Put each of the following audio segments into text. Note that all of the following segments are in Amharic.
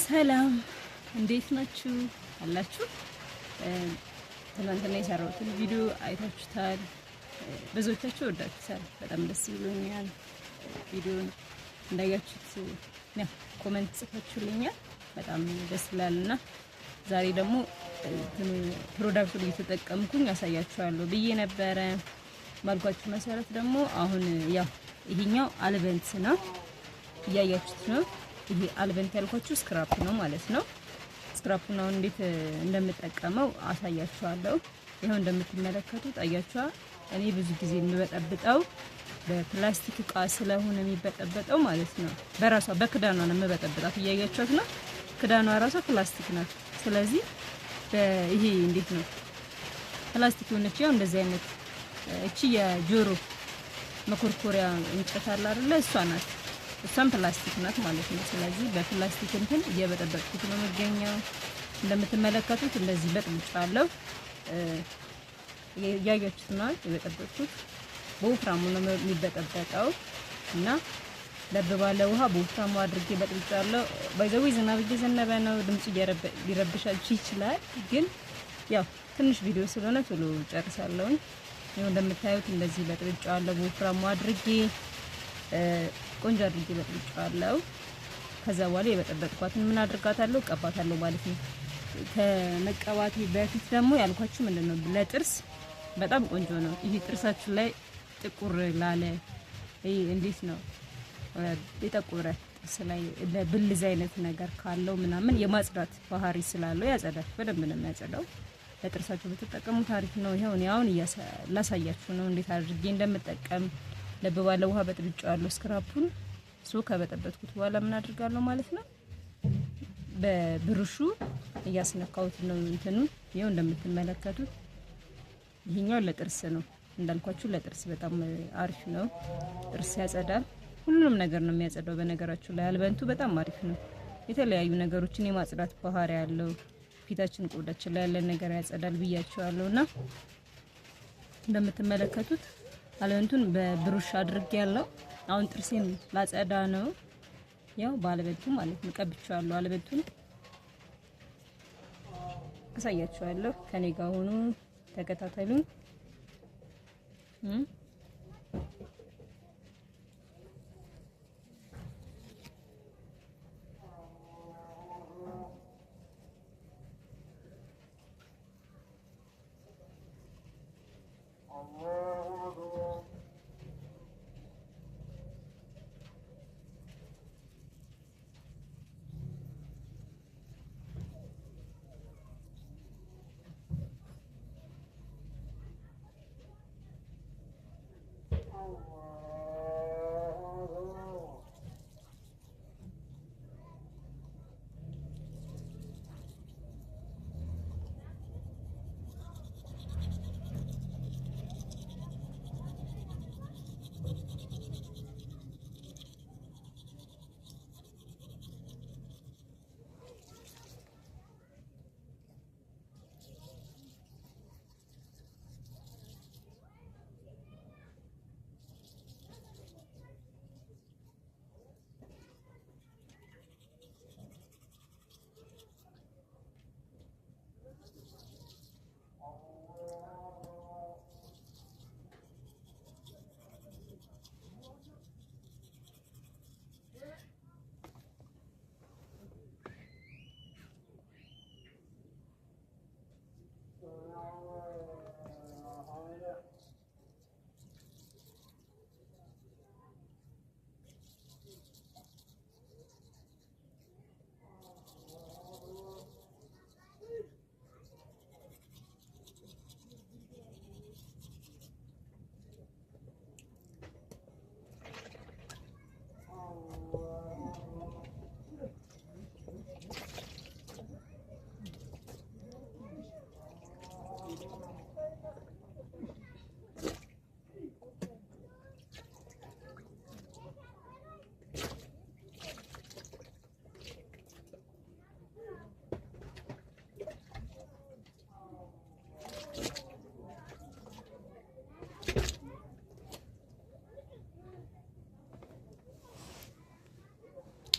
ሰላም እንዴት ናችሁ አላችሁ? ትናንትና የሰራሁትን ቪዲዮ አይታችሁታል። ብዙዎቻችሁ ወዳችሁታል። በጣም ደስ ብሎኛል። ቪዲዮን እንዳያችሁት ነው ኮሜንት ጽፋችሁልኛል። በጣም ደስ ይላልና ዛሬ ደግሞ ፕሮዳክቱን እየተጠቀምኩኝ ያሳያችኋለሁ ብዬ ነበረ። ባልኳችሁ መሰረት ደግሞ አሁን ያው ይሄኛው አልበንት ነው፣ እያያችሁት ነው። ይሄ አልበንት ያልኳችሁ ስክራፕ ነው ማለት ነው። ስክራፑን አሁን እንዴት እንደምጠቀመው አሳያችኋለሁ። ይሄው እንደምትመለከቱት አያችኋ። እኔ ብዙ ጊዜ የምበጠብጠው በፕላስቲክ እቃ ስለሆነ የሚበጠበጠው ማለት ነው። በራሷ በክዳኗ ነው የምበጠብጣት። እያያችኋት ነው። ክዳኗ ራሷ ፕላስቲክ ናት። ስለዚህ ይሄ እንዴት ነው ፕላስቲክ ሆነች። ያው እንደዚህ አይነት እቺ የጆሮ መኮርኮሪያ እንጨት አለ አይደለ? እሷ ናት። እሷም ፕላስቲክ ናት ማለት ነው። ስለዚህ በፕላስቲክ እንትን እየበጠበጥኩት ነው የምገኘው። እንደምትመለከቱት እንደዚህ በጥብጫለሁ። ያያችሁት ነው የበጠበጥኩት። በወፍራሙ ነው የሚበጠበጠው እና ለብ ባለ ውሃ በወፍራሙ አድርጌ በጥብጫለሁ። ባይዘው ዝናብ እየዘነበ ነው። ድምጽ ሊረብሻችሁ ይችላል፣ ግን ያው ትንሽ ቪዲዮ ስለሆነ ቶሎ ጨርሳለሁ። ይሄው እንደምታዩት እንደዚህ በጥብጫለሁ በወፍራሙ አድርጌ ቆንጆ አድርጌ በጥብጫለሁ። ከዛ በኋላ የበጠበጥኳትን ምን አድርጋታለሁ? ቀባታለሁ ማለት ነው። ከመቀባቴ በፊት ደግሞ ያልኳችሁ ምንድነው ለጥርስ በጣም ቆንጆ ነው። ይሄ ጥርሳችሁ ላይ ጥቁር ላለ ይሄ እንዴት ነው የጠቆረ ጥርስ ላይ ለብልዝ አይነት ነገር ካለው ምናምን የማጽዳት ባህሪ ስላለው ያጸዳል። በደንብ ነው የሚያጸዳው። ለጥርሳችሁ ብትጠቀሙ ታሪክ ነው። ይሄው እኔ አሁን ላሳያችሁ ነው እንዴት አድርጌ እንደምጠቀም። ለብ ባለ ውሃ በጥብጫለሁ ስክራፑን። ከበጠበጥኩት በኋላ ምን አድርጋለሁ ማለት ነው፣ በብሩሹ እያስነካሁት ነው እንትኑን። ይሄው እንደምትመለከቱት ይሄኛው ለጥርስ ነው እንዳልኳችሁ። ለጥርስ በጣም አሪፍ ነው። ጥርስ ያጸዳል። ሁሉንም ነገር ነው የሚያጸዳው። በነገራችሁ ላይ አልበንቱ በጣም አሪፍ ነው። የተለያዩ ነገሮችን የማጽዳት ባህሪ ያለው ፊታችን፣ ቆዳችን ላይ ያለ ነገር ያጸዳል ብያችኋለሁና እንደምትመለከቱት አልበንቱን በብሩሽ አድርጌ ያለው። አሁን ጥርሴን ላጸዳ ነው። ያው ባለበንቱ ማለት ነው ቀብቻለሁ። አልበንቱን አሳያችኋለሁ። ከኔ ጋር ሆኑ፣ ተከታተሉኝ።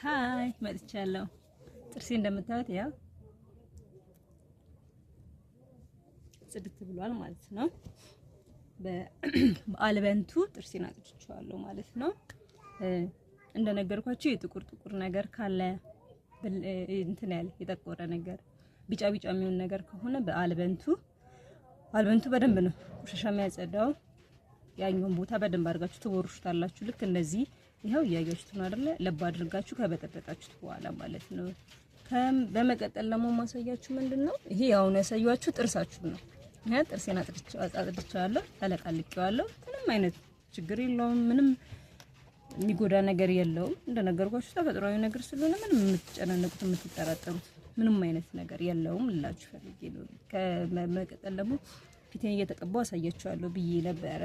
ሃይ መጥቻለሁ። ጥርሴ እንደምታዩት ያ ጽድት ብሏል ማለት ነው። በአልበንቱ ጥርሴን አጥቼዋለሁ ማለት ነው። እንደነገርኳችሁ የጥቁር ነገር ካለ እንትን ያለ የጠቆረ ነገር ቢጫ የሚሆን ነገር ከሆነ በአልበንቱ በደንብ ነው ቆሻሻ የሚያጸዳው። ያኛውን ቦታ በደንብ አድርጋችሁ ትቦርሹታላችሁ። ልክ እንደዚህ ይሄው እያያችሁት ነው አይደለ? ለብ አድርጋችሁ ከበጠበጣችሁት በኋላ ማለት ነው። በመቀጠል ደግሞ ማሳያችሁ ምንድነው ይሄ ያው ነው ያሳያችሁ ጥርሳችሁ ነው። ይሄ ጥርሴን አጥድቻለሁ፣ ተለቃልቄዋለሁ። ምንም አይነት ችግር የለውም። ምንም የሚጎዳ ነገር የለውም። እንደነገርኳችሁ ተፈጥሯዊ ነገር ስለሆነ ምንም የምትጨናነቁት የምትጠራጠሩት ምንም አይነት ነገር የለውም ልላችሁ ፈልጌ ነው። ከመቀጠል ደግሞ ፊቴን እየተቀባው አሳያችኋለሁ ብዬ ነበረ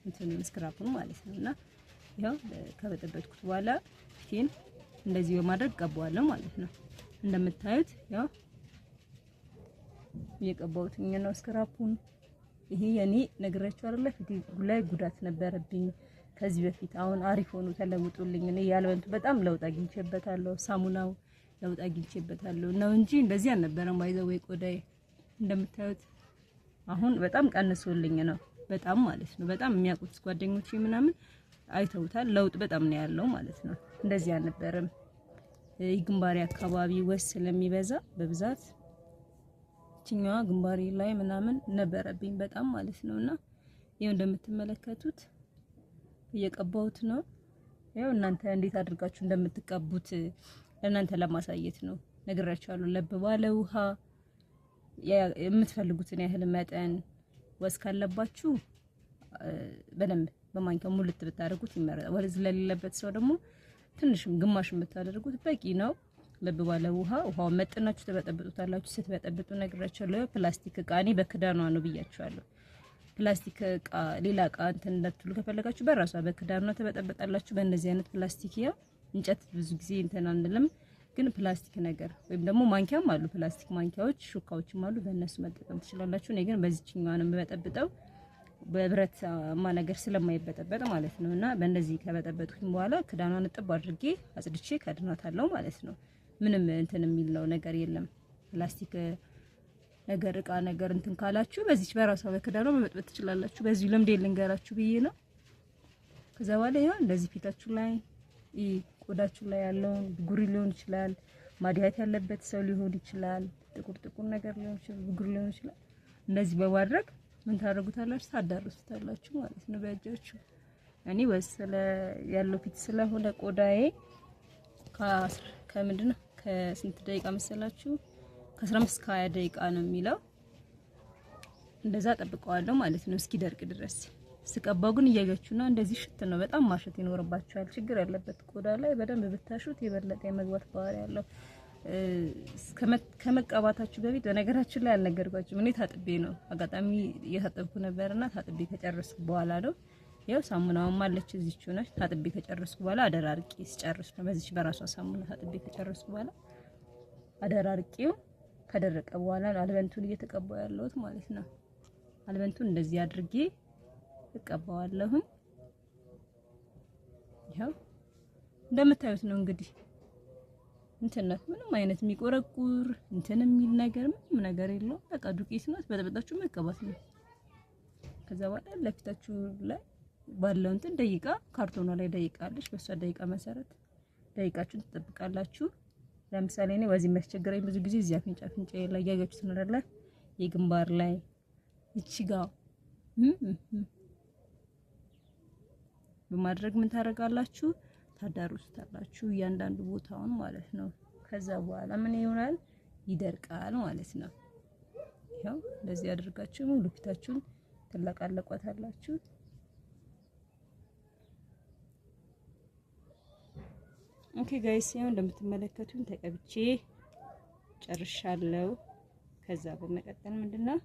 እንትኑን ስክራፑን ማለት ነውና ያው ከበጠበጥኩት በኋላ ፊቴን እንደዚህ በማድረግ ቀባዋለሁ ማለት ነው። እንደምታዩት ያው እየቀባሁትኝ ነው ስክራፑን። ይሄ የኔ ነግራችሁ አይደለ ፊቴ ላይ ጉዳት ነበረብኝ ከዚህ በፊት። አሁን አሪፍ ሆኖ ተለውጦልኝ እኔ ያልበንቱ በጣም ለውጥ አግኝቼበታለሁ። ሳሙናው ለውጥ አግኝቼበታለሁ ነው እንጂ እንደዚህ አልነበረም። ባይዘው ወይ ቆዳዬ እንደምታዩት አሁን በጣም ቀንሶልኝ ነው። በጣም ማለት ነው። በጣም የሚያውቁት ጓደኞቼ ምናምን አይተውታል። ለውጥ በጣም ነው ያለው ማለት ነው። እንደዚህ አልነበረም። ግንባሬ አካባቢ ወስ ስለሚበዛ በብዛት ችኛዋ ግንባሬ ላይ ምናምን ነበረብኝ በጣም ማለት ነውና ይሄው እንደምትመለከቱት እየቀባሁት ነው። ያው እናንተ እንዴት አድርጋችሁ እንደምትቀቡት ለእናንተ ለማሳየት ነው። ነግራችኋለሁ። ለብ ባለ ውሃ የምትፈልጉትን ያህል መጠን ወስ ካለባችሁ በደንብ በማንኪያው ሙልት ብታደርጉት ይመረጣል። ወለዝ ለሌለበት ሰው ደግሞ ትንሽም ግማሽም ብታደርጉት በቂ ነው። ለብ ባለ ውሃው መጥናችሁ ተበጠብጡታላችሁ። ስትበጠብጡ ነግራችኋለሁ። ፕላስቲክ እቃ እኔ በክዳኗ ነው ብያችኋለሁ። ፕላስቲክ እቃ ሌላ እቃ እንትን እንዳትሉ ከፈለጋችሁ በራሷ በክዳኗ ተበጠብጣላችሁ። በእንደዚህ አይነት ፕላስቲክ ያ እንጨት ብዙ ጊዜ እንትን አንልም፣ ግን ፕላስቲክ ነገር ወይም ደግሞ ማንኪያም አሉ ፕላስቲክ ማንኪያዎች፣ ሹካዎችም አሉ። በእነሱ መጠቀም ትችላላችሁ። እኔ ግን በዚህኛው ነው የምበጠብጠው በብረት ነገር ስለማይበጠበጥ ማለት ነውና በእንደዚህ ከበጠበጥኩኝ በኋላ ክዳኗን እጥብ አድርጌ አጽድቼ ከድናታለሁ ማለት ነው። ምንም እንትን የሚለው ነገር የለም። ፕላስቲክ ነገር እቃ ነገር እንትን ካላችሁ በዚች በራሷ በክዳኗ መበጥበጥ ትችላላችሁ። በዚህ ልምድ ልንገራችሁ ብዬ ነው። ከዛ በኋላ ይሄን እንደዚህ ፊታችሁ ላይ ቆዳችሁ ላይ ያለውን ብጉር ሊሆን ይችላል፣ ማዲያት ያለበት ሰው ሊሆን ይችላል፣ ጥቁር ነገር ሊሆን ይችላል፣ ብጉር ሊሆን ይችላል። እንደዚህ በማድረግ ምን ታደርጉታላችሁ? ታዳርሱታላችሁ ማለት ነው በእጃችሁ። እኔ ወስለ ያለው ፊት ስለሆነ ቆዳዬ ከምንድነው ከስንት ደቂቃ መሰላችሁ? ከ15 እስከ 20 ደቂቃ ነው የሚለው። እንደዛ ጠብቀዋለሁ ማለት ነው እስኪደርቅ ድረስ። ስቀባው ግን እያያችሁና እንደዚህ ሽት ነው። በጣም ማሸት ይኖርባችኋል። ችግር ያለበት ቆዳ ላይ በደንብ ብታሹት የበለጠ የመግባት ባህሪ ያለው። ከመቀባታችሁ በፊት በነገራችን ላይ አልነገርኳችሁም። እኔ ታጥቤ ነው አጋጣሚ እየታጠብኩ ነበርና ታጥቤ ከጨረስኩ በኋላ ነው። ያው ሳሙናውም አለች እዚች ነች። ታጥቤ ከጨረስኩ በኋላ አደራርቄ ስጨርስ ነው በዚች በራሷ ሳሙና ታጥቤ ከጨረስኩ በኋላ አደራርቄው ከደረቀ በኋላ አልበንቱን እየተቀባው ያለሁት ማለት ነው። አልበንቱን እንደዚህ አድርጌ እቀባዋለሁ። ያው እንደምታዩት ነው እንግዲህ እንትን ምንም አይነት የሚቆረቁር እንትን የሚል ነገር ምንም ነገር የለው። በቃ ዱቄት ነው። በጠበጣችሁ መቀባት ነው። ከዛ በኋላ ለፊታችሁ ላይ ባለው እንትን ደቂቃ ካርቶኗ ላይ ደቂቃ አለች። በሷ ደቂቃ መሰረት ደቂቃችሁን ትጠብቃላችሁ። ለምሳሌ እኔ ወዚህ የሚያስቸግረኝ ብዙ ጊዜ እዚህ አፍንጫ ላይ ያያችሁት ነው አይደል? የግንባር ላይ እቺ ጋር በማድረግ ምን ታደርጋላችሁ? ታዳርሱታላችሁ እያንዳንዱ ቦታውን ማለት ነው። ከዛ በኋላ ምን ይሆናል? ይደርቃል ማለት ነው። ያው እንደዚህ አድርጋችሁ ሙሉ ፊታችሁን ትለቃለቋታላችሁ። ኦኬ ጋይስ፣ ያው እንደምትመለከቱኝ ተቀብቼ ጨርሻለሁ። ከዛ በመቀጠል ምንድነው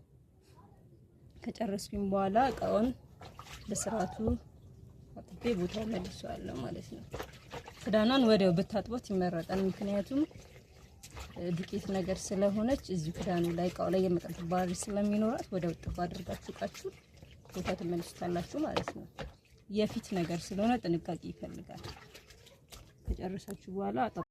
ከጨረስኩኝ በኋላ እቃውን በስርዓቱ አጥቤ ቦታው መልሼዋለሁ ማለት ነው። ክዳኗን ወዲያው ብታጥቦት ይመረጣል። ምክንያቱም ዱቄት ነገር ስለሆነች እዚህ ክዳኑ ላይ እቃው ላይ የመጠጥ ባህሪ ስለሚኖራት ወዲያው ጥፋ አድርጋችሁ እቃችሁ ቦታ ትመልሱታላችሁ ማለት ነው። የፊት ነገር ስለሆነ ጥንቃቄ ይፈልጋል። ከጨረሳችሁ በኋላ